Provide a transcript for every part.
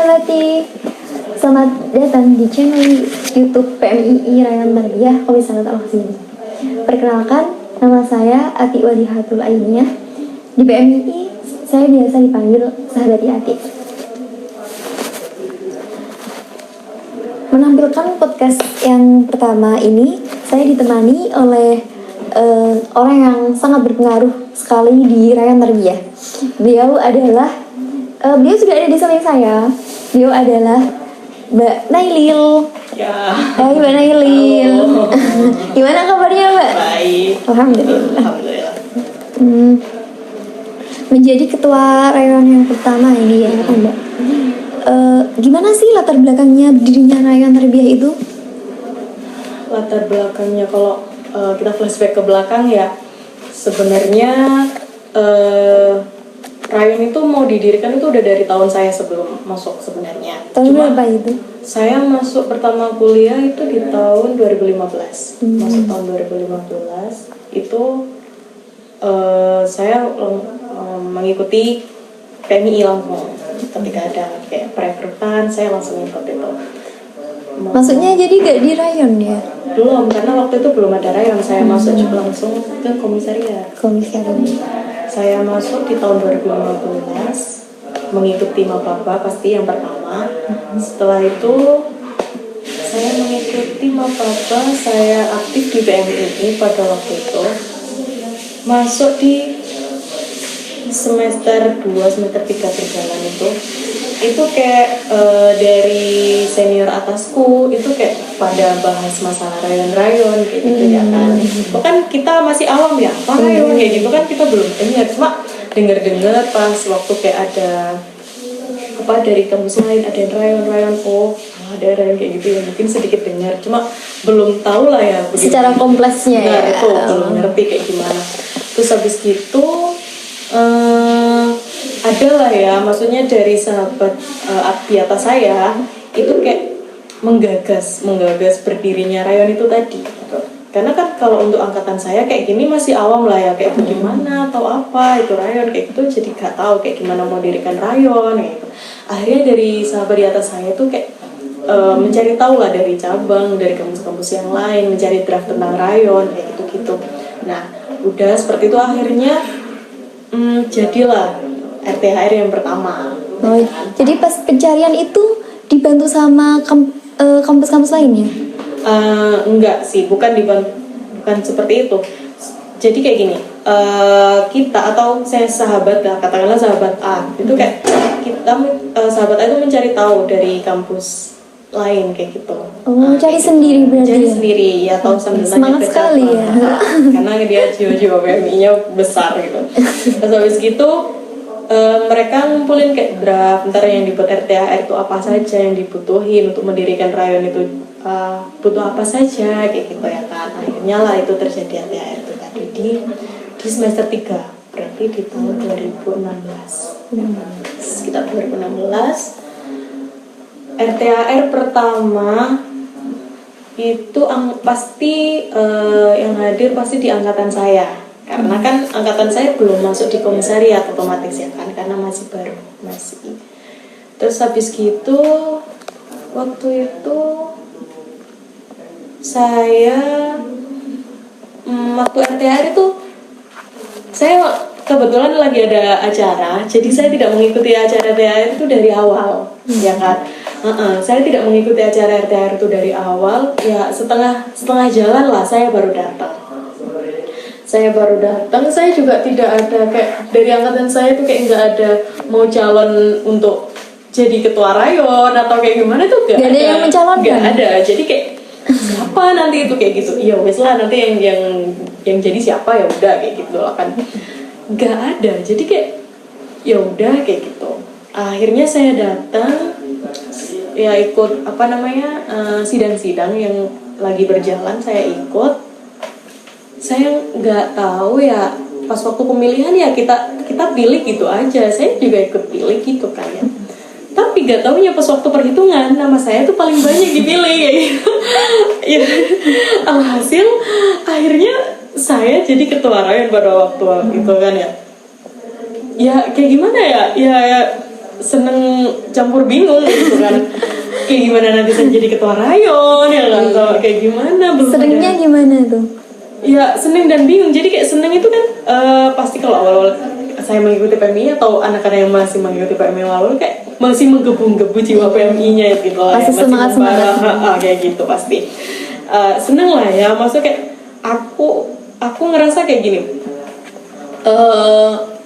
Sahabati, selamat datang di channel YouTube PMII Rayon Tarbiyah Komisariat Al-Hasimi. Perkenalkan, nama saya Ati Walihatul Ainiyah. Di PMII, saya biasa dipanggil Sahabati Ati. Menampilkan podcast yang pertama ini, saya ditemani oleh orang yang sangat berpengaruh sekali di Rayon Tarbiyah. Beliau sudah ada di samping saya. Beliau adalah Mbak Nailil. Ya. Hai Mbak Nailil. Gimana kabarnya Mbak? Baik. Alhamdulillah. Alhamdulillah. Menjadi ketua rayon yang pertama ini ya Mbak. Gimana sih latar belakangnya berdirinya Rayon Tarbiyah itu? Latar belakangnya kalau kita flashback ke belakang ya, sebenarnya rayon itu mau didirikan itu udah dari tahun saya sebelum masuk sebenarnya. Tahun berapa itu? Saya masuk pertama kuliah itu di tahun 2015. Masuk tahun 2015 itu saya mengikuti PMII langsung. Ketika ada kayak perekrutan, saya langsung ikut itu. Maksudnya jadi gak di rayon ya? Belum, karena waktu itu belum ada rayon. Saya masuk juga langsung ke komisariat. Saya masuk di tahun 2015 mengikuti Mapaba pasti yang pertama. Setelah itu saya mengikuti Mapaba, saya aktif di PMII pada waktu itu. Masuk di semester 2, semester 3 berjalan itu kayak dari senior atasku itu kayak pada bahas masalah rayon-rayon kayak gitu ya kan. Bahkan kita masih awam ya, apa rayon kayak gitu kan kita belum dengar, cuma dengar pas waktu kayak ada apa dari kampus lain ada rayon-rayon, oh ada rayon kayak gitu ya, mungkin sedikit dengar, cuma belum tahu lah ya begitu. Secara kompleksnya nah, ya. Itu belum ngerti kayak gimana. Terus habis gitu ada lah ya, maksudnya dari sahabat di atas saya itu kayak menggagas berdirinya rayon itu tadi gitu. Karena kan kalau untuk angkatan saya kayak gini masih awam lah ya, kayak bagaimana atau apa itu rayon kayak gitu, jadi gak tahu kayak gimana mau dirikan rayon gitu. Akhirnya dari sahabat di atas saya tuh kayak mencari tahu lah dari cabang, dari kampus-kampus yang lain, mencari draft tentang rayon kayak gitu-gitu. Nah udah seperti itu akhirnya jadilah RTHR yang pertama. Oh, jadi pas pencarian itu dibantu sama kampus-kampus lainnya? Enggak sih, bukan seperti itu. Jadi kayak gini, kita atau saya sahabat lah, katakanlah sahabat A, itu kayak kita sahabat A itu mencari tahu dari kampus lain kayak gitu. Oh, cari sendiri berarti. Cari sendiri ya, tahu sambil semangat sekali ya. Karena dia jiwa-jiwa PMI-nya besar gitu. Terus habis gitu mereka ngumpulin kayak draft, ntar yang dibuat RTHR itu apa saja yang dibutuhin untuk mendirikan rayon itu, butuh apa saja kayak gitu ya kan. Akhirnya lah itu terjadi RTHR itu tadi di semester 3, berarti di tahun 2016 sekitar 2016 RTHR pertama itu pasti yang hadir pasti di angkatan saya. Karena kan angkatan saya belum masuk di komisariat otomatis ya kan, karena masih baru, masih. Terus habis gitu waktu itu saya waktu RTHR itu saya kebetulan lagi ada acara, jadi saya tidak mengikuti acara RTHR itu dari awal, ya kan. Saya tidak mengikuti acara RTHR itu dari awal, ya setengah jalan lah saya baru datang. Saya juga tidak ada kayak dari angkatan saya tuh kayak nggak ada mau calon untuk jadi ketua rayon atau kayak gimana tuh nggak ada yang mencalonkan. Nggak ada, jadi kayak siapa nanti itu kayak gitu, iya wes lah nanti yang jadi siapa ya udah kayak gitu lah kan, nggak ada, jadi kayak ya udah kayak gitu. Akhirnya saya datang ya ikut sidang-sidang yang lagi berjalan, saya ikut. Saya nggak tahu ya pas waktu pemilihan ya kita pilih gitu aja, saya juga ikut pilih gitu kan ya. Tapi nggak tahunya pas waktu perhitungan nama saya tuh paling banyak dipilih kayak gitu. Ya, alhasil akhirnya saya jadi ketua rayon pada waktu itu kan ya. Ya kayak gimana ya seneng campur bingung gitu kan. Kayak gimana nanti saya jadi ketua rayon ya kan, atau kayak gimana belum Senengnya ada. gimana tuh? Ya seneng dan bingung. Jadi kayak seneng itu kan pasti kalau awal-awal saya mengikuti PMI atau anak-anak yang masih mengikuti PMI awal kayak masih menggebu-gebu jiwa PMI-nya gitu lah. Masih semangat-semangat. Kayak gitu pasti. Seneng lah ya, maksudnya kayak aku ngerasa kayak gini.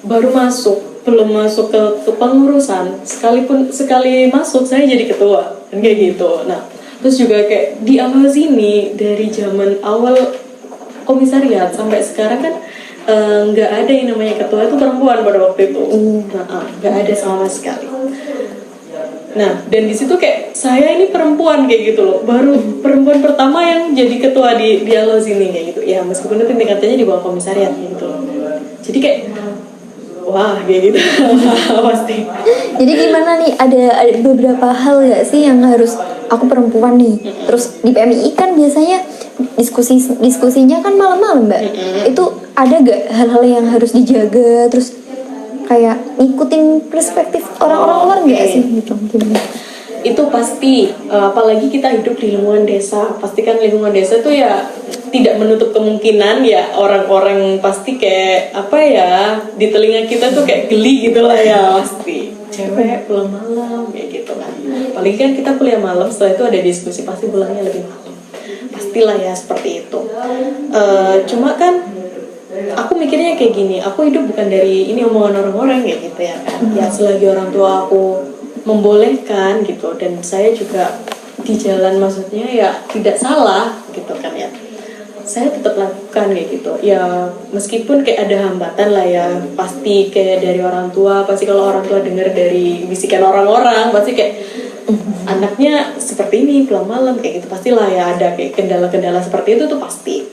Baru masuk, belum masuk ke kepengurusan, sekali masuk saya jadi ketua kan kayak gitu. Nah terus juga kayak di awal sini dari zaman awal komisariat sampai sekarang kan nggak ada yang namanya ketua itu perempuan pada waktu itu. Nggak ada sama sekali. Nah dan di situ kayak saya ini perempuan kayak gitu loh, baru perempuan pertama yang jadi ketua di awal sini kayak gitu ya, meskipun itu tingkatannya di bawah komisariat gitu loh. Jadi kayak wah kayak gitu pasti. Jadi gimana nih, ada beberapa hal gak sih yang harus, aku perempuan nih, terus di PMI kan biasanya diskusinya kan malam-malam mbak, itu ada gak hal-hal yang harus dijaga, terus kayak ngikutin perspektif orang-orang luar gak sih gitu gimana? Itu pasti, apalagi kita hidup di lingkungan desa, pasti kan lingkungan desa tuh ya tidak menutup kemungkinan ya orang-orang pasti kayak apa ya, di telinga kita tuh kayak geli gitu lah ya, pasti cewek pulang malam kayak gitu kan. Apalagi kan kita kuliah malam, setelah itu ada diskusi pasti pulangnya lebih malam, pastilah ya seperti itu. Cuma kan aku mikirnya kayak gini, aku hidup bukan dari ini omongan orang-orang kayak gitu ya kan. Ya selagi orang tua aku membolehkan gitu, dan saya juga di jalan maksudnya ya tidak salah gitu kan ya, saya tetap lakukan kayak gitu ya, meskipun kayak ada hambatan lah ya, pasti kayak dari orang tua, pasti kalau orang tua dengar dari bisikan orang-orang pasti kayak anaknya seperti ini pulang malam kayak gitu, pastilah ya ada kayak kendala-kendala seperti itu tuh pasti.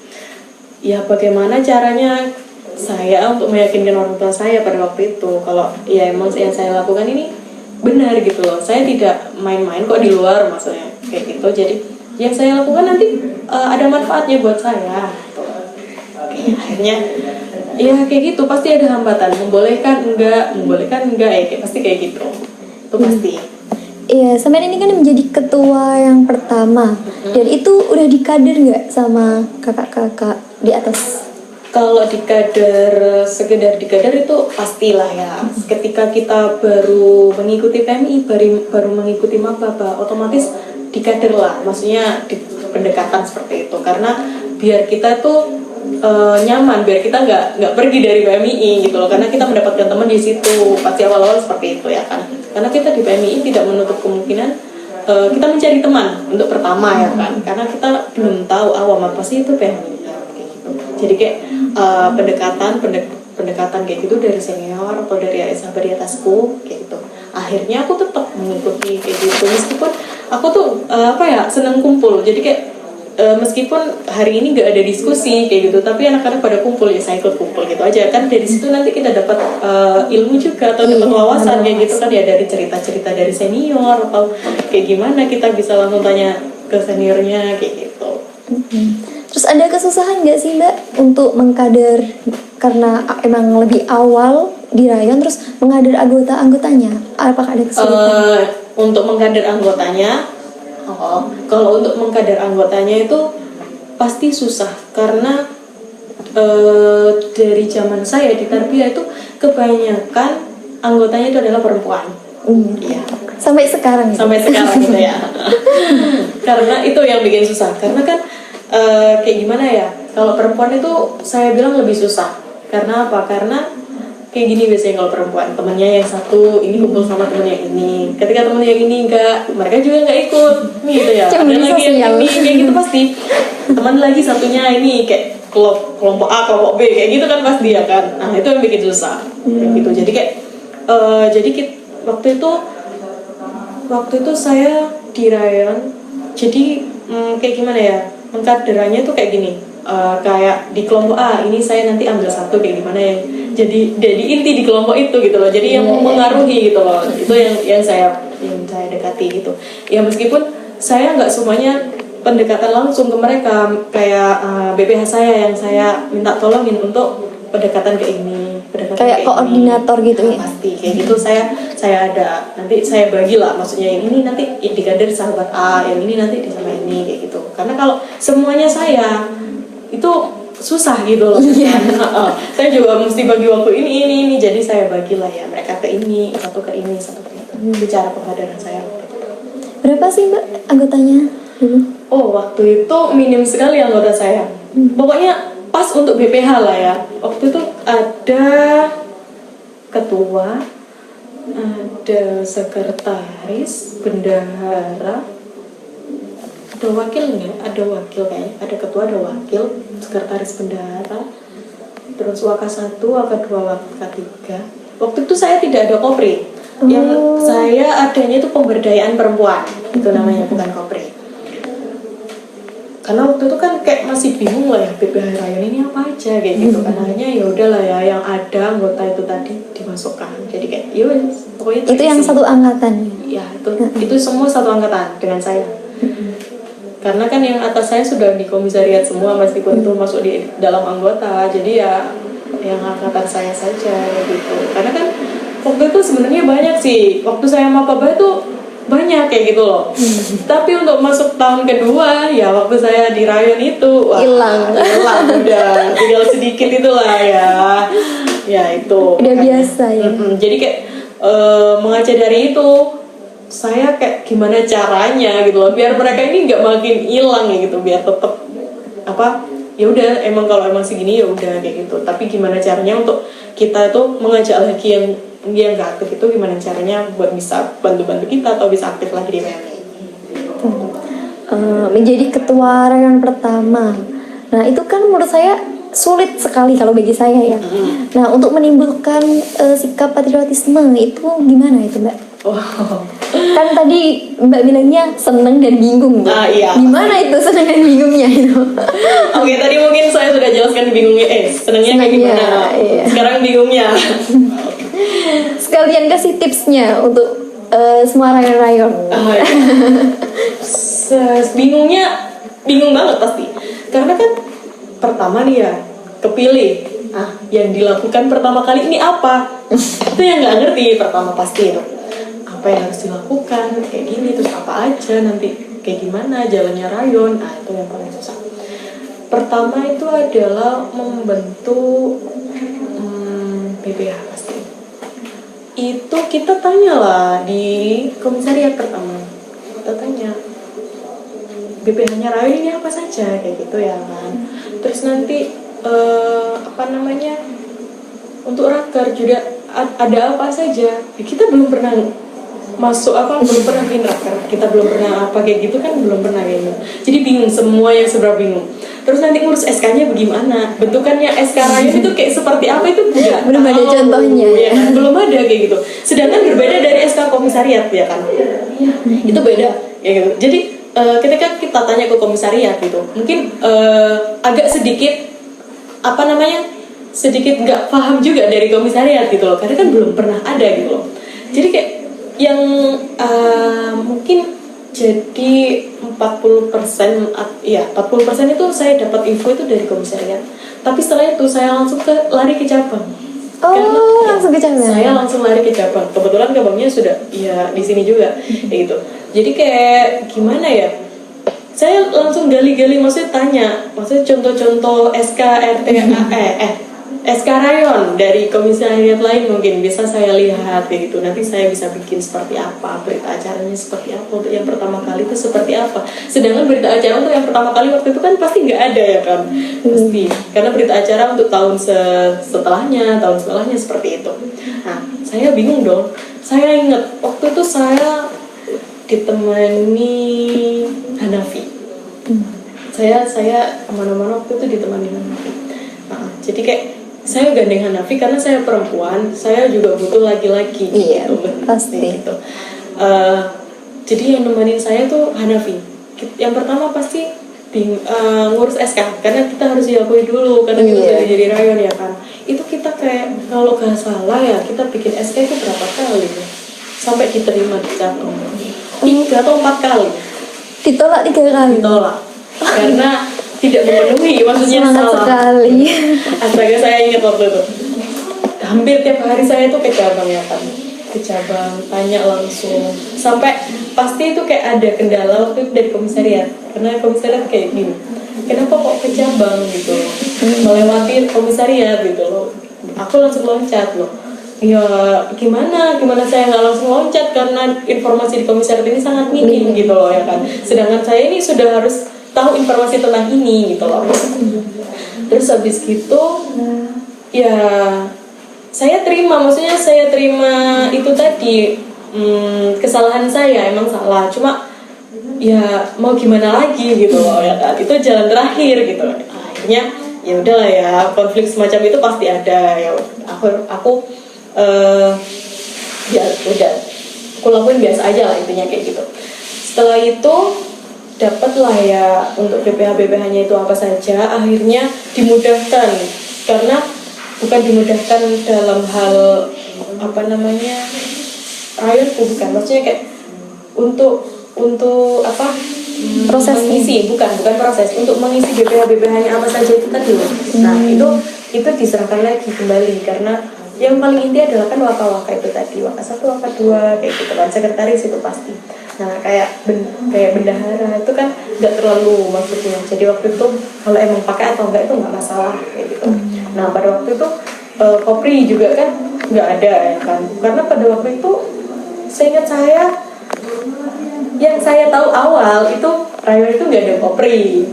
Ya bagaimana caranya saya untuk meyakinkan orang tua saya pada waktu itu kalau ya emang yang saya lakukan ini benar gitu loh, saya tidak main-main kok di luar maksudnya kayak gitu. Jadi yang saya lakukan nanti ada manfaatnya buat saya gitu. Akhirnya ya kayak gitu, pasti ada hambatan, membolehkan enggak ya kayak pasti kayak gitu, itu pasti. Iya, sampai ini kan menjadi ketua yang pertama, dan itu udah dikader nggak sama kakak-kakak di atas? Kalau dikader, sekedar dikader itu pastilah ya. Ketika kita baru mengikuti PMI, baru mengikuti maba, otomatis dikader lah. Maksudnya di pendekatan seperti itu. Karena biar kita tuh nyaman, biar kita nggak pergi dari PMI gitu loh. Karena kita mendapatkan teman di situ. Pasti awal-awal seperti itu ya kan. Karena kita di PMI tidak menutup kemungkinan kita mencari teman untuk pertama ya kan. Karena kita belum tahu awam apa sih itu PMI. Jadi kayak pendekatan kayak gitu dari senior atau dari sahabat di atasku kayak gitu. Akhirnya aku tetap mengikuti kayak gitu, meskipun aku tuh seneng kumpul. Jadi kayak meskipun hari ini gak ada diskusi kayak gitu, tapi anak-anak pada kumpul ya saya ikut kumpul gitu aja kan. Dari situ nanti kita dapat ilmu juga atau dapat wawasan kayak gitu kan ya, dari cerita-cerita dari senior atau kayak gimana kita bisa langsung tanya ke seniornya kayak gitu. Terus ada kesusahan nggak sih mbak untuk mengkader, karena emang lebih awal di rayon terus mengkader anggotanya? Apakah ada kesulitan? Untuk mengkader anggotanya, kalau untuk mengkader anggotanya itu pasti susah karena dari zaman saya di Tarbiyah itu kebanyakan anggotanya itu adalah perempuan. Iya. Sampai sekarang gitu ya. Karena itu yang bikin susah, karena kan kayak gimana ya, kalau perempuan itu saya bilang lebih susah. Karena apa? Karena kayak gini biasanya kalau perempuan, temennya yang satu ini kumpul sama temennya ini, ketika temennya yang ini enggak, mereka juga enggak ikut gitu ya. Ada lagi yang ini kayak gitu pasti, teman lagi satunya ini kayak kelompok A, kelompok B kayak gitu kan pasti ya kan. Nah itu yang bikin susah gitu. Jadi kayak waktu itu saya di rayon, jadi kayak gimana ya, mengkaderannya tuh kayak gini, kayak di kelompok A ini saya nanti ambil satu kayak gimana yang jadi inti di kelompok itu gitu loh, jadi yang mengaruhi gitu loh, itu yang saya dekati gitu ya. Meskipun saya nggak semuanya pendekatan langsung ke mereka, kayak BPH saya yang saya minta tolongin untuk pendekatan ke ini pendekatan Kayak ini. koordinator gitu ya? Pasti kayak gitu, saya ada, nanti saya bagilah, maksudnya yang ini nanti di kader sahabat A, yang ini nanti di sama ini kayak gitu. Karena kalau semuanya saya itu susah gitu loh. Saya juga mesti bagi waktu ini, jadi saya bagilah ya, mereka ke ini, satu ke ini, satu ke itu. Itu cara pengkaderan saya. Berapa sih Mbak anggotanya dulu? Oh, waktu itu minim sekali anggota saya. Pokoknya pas untuk BPH lah ya. Waktu itu ada ketua, ada sekretaris, bendahara, ada wakil nggak? Ada wakil kayaknya. Ada ketua, ada wakil, sekretaris, bendahara, terus waka 1, waka 2, waka 3. Waktu itu saya tidak ada kopri. Yang saya adanya itu pemberdayaan perempuan, itu namanya, bukan kopri. Karena waktu itu kan kayak masih bingung lah ya, BPH Rayon ini apa aja kayak gitu kan. Akhirnya ya udahlah ya, yang ada anggota itu tadi dimasukkan. Jadi kayak yowes, pokoknya Itu yang satu angkatan ya, itu semua satu angkatan dengan saya. Karena kan yang atas saya sudah di komisariat semua, meskipun itu masuk di dalam anggota. Jadi ya yang angkatan saya saja gitu. Karena kan waktu itu sebenarnya banyak sih, waktu saya maba itu banyak kayak gitu loh. Tapi untuk masuk tahun kedua ya, waktu saya di Rayon itu hilang udah tinggal sedikit itulah ya itu udah biasa ya. Jadi kayak mengaca dari itu, saya kayak gimana caranya gitu loh biar mereka ini nggak makin hilang ya gitu, biar tetap ya udah, emang kalau emang segini ya udah kayak gitu. Tapi gimana caranya untuk kita itu mengajak lagi yang nggak aktif itu, gimana caranya buat bisa bantu kita atau bisa aktif lagi di PMI. Menjadi ketua rayon pertama, nah itu kan menurut saya sulit sekali kalau bagi saya ya. Nah, untuk menimbulkan sikap patriotisme itu gimana itu Mbak? Kan tadi Mbak bilangnya seneng dan bingung. Iya. Gimana itu seneng dan bingungnya itu? Oke, tadi mungkin saya sudah jelaskan bingungnya, senengnya kayak gimana. Iya. Sekarang bingungnya. Sekalian kasih tipsnya untuk semua rayon-rayon. Bingungnya bingung banget pasti. Karena kan pertama nih ya, kepilih. Yang dilakukan pertama kali ini apa? Itu yang nggak ngerti pertama pasti itu. Apa yang harus dilakukan kayak gini, terus apa aja nanti kayak gimana jalannya rayon. Itu yang paling susah. Pertama itu adalah membentuk BPH pasti. Itu kita tanyalah di komisariat pertama. Kita tanya BPH-nya Rayon ini apa saja kayak gitu ya kan. Terus nanti untuk raker juga ada apa saja. Kita belum pernah masuk belum pernah bikin raker, kita belum pernah apa kayak gitu kan, belum pernah kayak gitu. Jadi bingung, semua yang seberapa bingung. Terus nanti ngurus SK-nya bagaimana, bentukannya SK Rayon itu kayak seperti apa, itu belum ada contohnya ya kan? Belum ada kayak gitu. Sedangkan berbeda dari SK komisariat ya kan, itu beda ya gitu. Jadi ketika kita tanya ke komisariat gitu, mungkin agak sedikit sedikit nggak paham juga dari komisariat gitu loh, karena kan belum pernah ada gitu loh. Jadi kayak yang mungkin jadi 40%, ya 40% itu saya dapat info itu dari komisariat. Tapi setelah itu saya langsung lari ke cabang. Langsung ke cabang. Saya langsung lari ke cabang. Kebetulan cabangnya sudah ya di sini juga kayak gitu. Jadi kayak gimana ya? Saya langsung gali-gali, maksudnya tanya, maksudnya contoh-contoh SK RT SK Rayon dari komisariat lain mungkin bisa saya lihat kayak gitu. Nanti saya bisa bikin seperti apa, berita acaranya seperti apa untuk yang pertama kali itu seperti apa. Sedangkan berita acara untuk yang pertama kali waktu itu kan pasti nggak ada ya kan, pasti. Karena berita acara untuk tahun setelahnya seperti itu. Nah, saya bingung dong. Saya ingat waktu itu saya ditemani Hanafi. Saya kemana-mana waktu itu ditemani Hanafi. Jadi kayak saya gandeng Hanafi karena saya perempuan, saya juga butuh laki-laki. Iya, gitu, pasti. Gitu. Jadi yang nemenin saya tuh Hanafi. Yang pertama pasti ngurus SK, karena kita harus diakui dulu karena kita sudah jadi rayon ya kan. Itu kita kayak kalau nggak salah ya, kita bikin SK itu berapa kali ya? Sampai diterima di cabang 3 atau 4 kali. Ditolak 3 kali. Ditolak karena tidak memenuhi, maksudnya semangat salah sekali. Astaga, saya ingat waktu itu hampir tiap hari saya tuh ke cabang ya kan, ke cabang tanya langsung, sampai pasti itu kayak ada kendala waktu itu dari komisariat, karena komisariat kayak gini, kenapa kok ke cabang gitu, melewati komisariat gitu loh. Aku langsung loncat loh, ya gimana saya nggak langsung loncat karena informasi di komisariat ini sangat minim gitu loh ya kan, sedangkan saya ini sudah harus tahu informasi tentang ini gitu loh. Terus habis gitu ya saya terima, maksudnya saya terima itu tadi, kesalahan saya emang salah, cuma ya mau gimana lagi gitu loh ya kan, itu jalan terakhir gitu. Akhirnya ya udahlah ya, konflik semacam itu pasti ada ya. Aku ya udah, aku lakuin biasa aja lah intinya kayak gitu. Setelah itu dapatlah ya untuk BPH-BPH-nya itu apa saja, akhirnya dimudahkan, karena bukan dimudahkan dalam hal apa namanya rayon, bukan, maksudnya kayak untuk apa, Proses mengisi, bukan proses, untuk mengisi BPH-BPH-nya apa saja itu tadi loh. Nah itu diserahkan lagi kembali, karena yang paling inti adalah kan waka-waka itu tadi, waka 1, waka 2 kayak gitu kan, sekretaris itu pasti. Nah kayak bendahara itu kan nggak terlalu maksudnya, jadi waktu itu kalau emang pakai atau enggak itu nggak masalah kayak gitu. Nah pada waktu itu kopri juga kan nggak ada ya kan, karena pada waktu itu seingat saya, yang saya tahu awal itu rayon itu nggak ada kopri.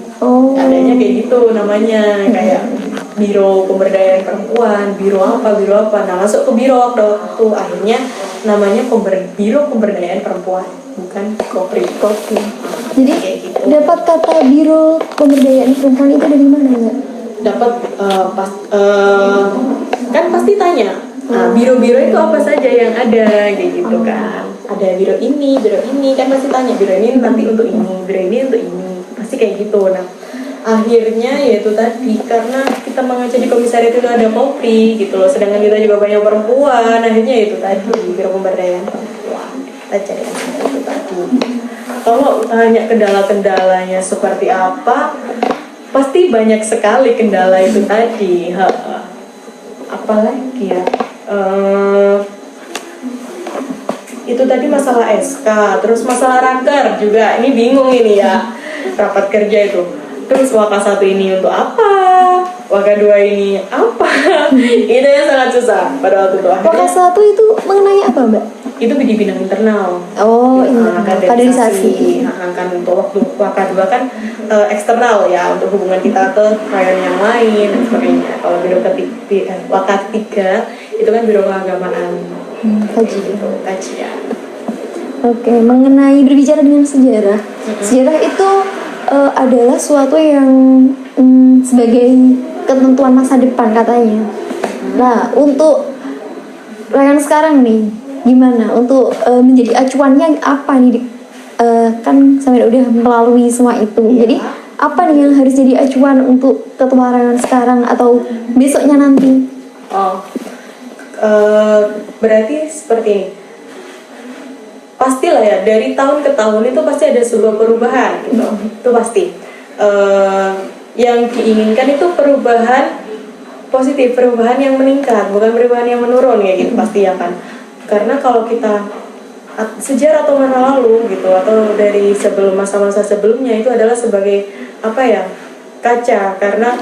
Adanya kayak gitu namanya, kayak biro pemberdayaan perempuan, biro apa. Nah masuk ke biro waktu akhirnya namanya biro pemberdayaan perempuan, bukan kopri. Jadi gitu. dapat kata biro pemberdayaan perempuan itu dari mana ya? Dapat kan pasti tanya, biro-biro itu apa saja yang ada kayak gitu kan. Ada biro ini kan pasti tanya, biro ini nanti untuk ini, biro ini untuk ini, pasti kayak gitu. Nah akhirnya yaitu tadi, karena kita mengajar di komisariat itu ada kopri gitu loh, sedangkan kita juga banyak perempuan, akhirnya itu tadi biro pemberdayaan perempuan kita cari itu tadi. Kalau tanya kendala-kendalanya seperti apa, pasti banyak sekali kendala itu tadi. Apalagi ya, itu tadi masalah SK, terus masalah raker juga, ini bingung ini ya, rapat kerja itu. Terus waka 1 ini untuk apa, waka 2 ini apa, itu yang sangat susah pada waktu itu. Waka 1 itu mengenai apa Mbak? Itu di bidang internal. Kaderisasi. Kan untuk waktu waka 2 kan eksternal ya, untuk hubungan kita ke rayon yang lain dan sebagainya. Kalau biro waka 3 itu kan biro keagamaan, kajian. Oke, mengenai berbicara dengan sejarah. Sejarah itu adalah suatu yang sebagai ketentuan masa depan katanya. Nah, untuk rayon sekarang nih, gimana? Untuk menjadi acuannya apa nih? Kan sampai udah melalui semua itu. Jadi apa nih yang harus jadi acuan untuk ketua rayon sekarang atau besoknya nanti? Berarti seperti ini. Pastilah ya, dari tahun ke tahun itu pasti ada sebuah perubahan gitu. Itu pasti. Yang diinginkan itu perubahan positif, perubahan yang meningkat, bukan perubahan yang menurun ya gitu, pasti ya kan. Karena kalau kita sejarah atau masa lalu gitu, atau dari sebelum masa-masa sebelumnya, itu adalah sebagai apa ya, kaca, karena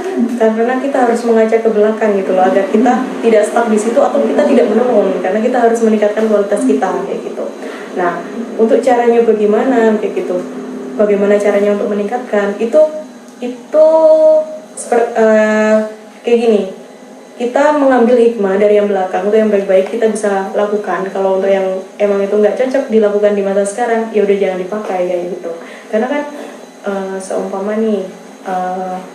kita harus mengaca ke belakang gitu loh, agar kita tidak stuck di situ atau kita tidak menurun, karena kita harus meningkatkan kualitas kita kayak gitu. Nah, untuk caranya bagaimana kayak gitu, bagaimana caranya untuk meningkatkan itu kayak gini, kita mengambil hikmah dari yang belakang, untuk yang baik-baik kita bisa lakukan. Kalau untuk yang emang itu nggak cocok dilakukan di masa sekarang, ya udah jangan dipakai kayak gitu. Karena kan seumpama nih,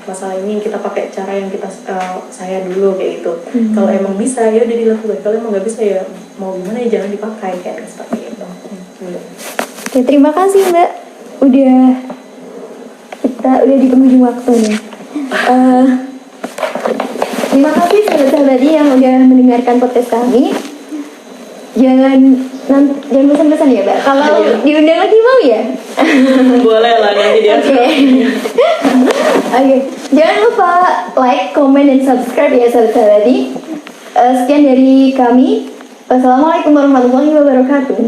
masalah ini kita pakai cara yang saya dulu kayak gitu. Kalau emang bisa ya udah dilakukan, kalau emang nggak bisa ya mau gimana ya jangan dipakai kayak seperti itu. Oke, terima kasih Mbak, kita udah di penghujung waktu nih. Terima kasih sahabat-sahabat yang udah mendengarkan podcast kami. Jangan bosan-bosan ya Mbak, kalau diundang lagi mau ya? Boleh lah, nanti dia. Oke. Jangan lupa like, comment, dan subscribe ya sahabat-sahabat. sekian dari kami. Wassalamualaikum warahmatullahi wabarakatuh.